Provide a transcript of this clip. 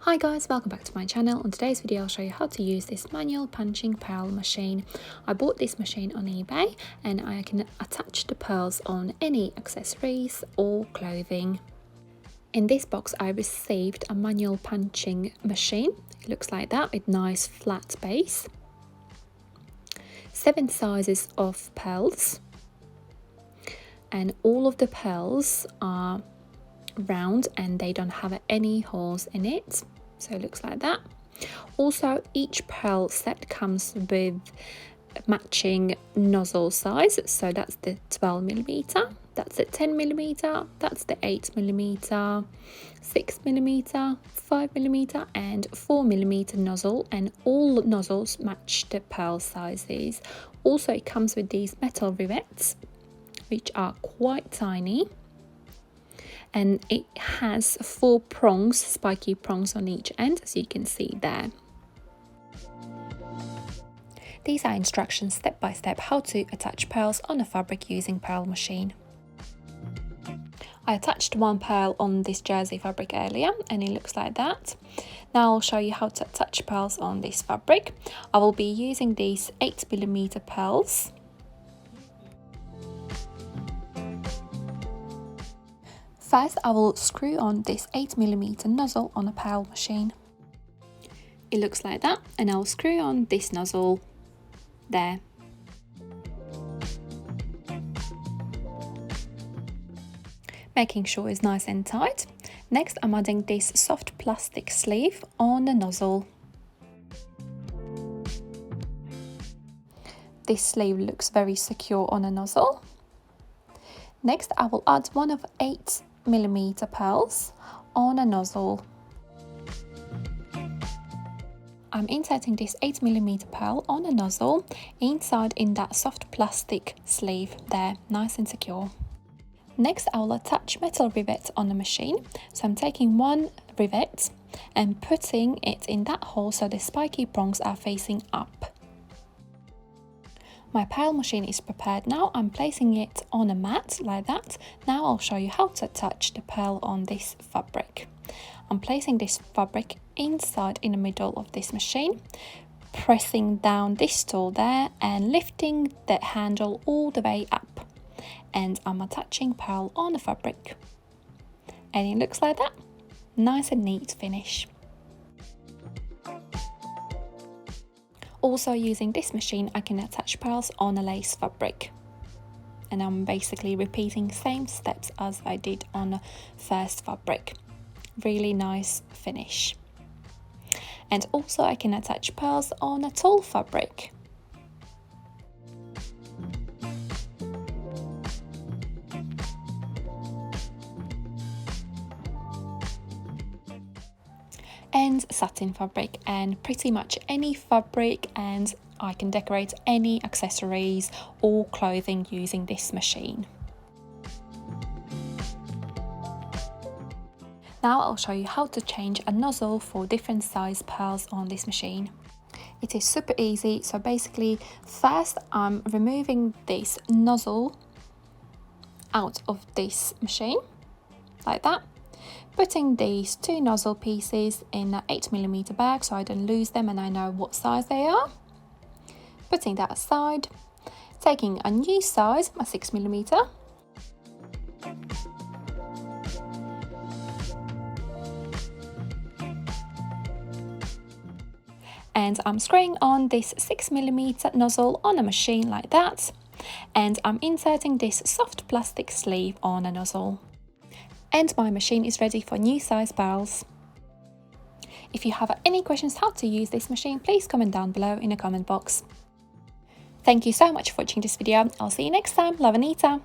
Hi guys, welcome back to my channel. On today's video I'll show you how to use this manual punching pearl machine. I bought this machine on eBay and I can attach the pearls on any accessories or clothing. In this box I received a manual punching machine. It looks like that with nice flat base. 7 sizes of pearls, and all of the pearls are round and they don't have any holes in it, so it looks like that. Also, each pearl set comes with matching nozzle size, so that's the 12mm, that's the 10mm, that's the 8mm, 6mm, 5mm and 4mm nozzle, and all nozzles match the pearl sizes. Also, it comes with these metal rivets which are quite tiny, and it has 4 prongs, spiky prongs on each end, as you can see there. These are instructions step by step how to attach pearls on a fabric using pearl machine. I attached 1 pearl on this jersey fabric earlier and it looks like that. Now I'll show you how to attach pearls on this fabric. I will be using these 8mm pearls. First, I will screw on this 8mm nozzle on a pearl machine. It looks like that, and I'll screw on this nozzle there. Making sure it's nice and tight. Next, I'm adding this soft plastic sleeve on the nozzle. This sleeve looks very secure on a nozzle. Next, I will add one of 8mm pearls on a nozzle. I'm inserting this 8mm pearl on a nozzle inside in that soft plastic sleeve there, nice and secure. Next, I will attach metal rivets on the machine. So I'm taking 1 rivet and putting it in that hole so the spiky prongs are facing up. My pearl machine is prepared now. I'm placing it on a mat like that. Now I'll show you how to attach the pearl on this fabric. I'm placing this fabric inside in the middle of this machine, pressing down this tool there and lifting the handle all the way up. And I'm attaching pearl on the fabric. And it looks like that. Nice and neat finish. Also, using this machine I can attach pearls on a lace fabric, and I'm basically repeating same steps as I did on the first fabric. Really nice finish. And also I can attach pearls on a tulle fabric. And satin fabric, and pretty much any fabric, and I can decorate any accessories or clothing using this machine. Now I'll show you how to change a nozzle for different size pearls on this machine. It is super easy. So basically, first I'm removing this nozzle out of this machine like that, putting these 2 nozzle pieces in an 8mm bag so I don't lose them and I know what size they are. Putting that aside, taking a new size, a 6mm. And I'm screwing on this 6mm nozzle on a machine like that. And I'm inserting this soft plastic sleeve on a nozzle. And my machine is ready for new size pearls. If you have any questions how to use this machine, please comment down below in the comment box. Thank you so much for watching this video. I'll see you next time. Love, Anita.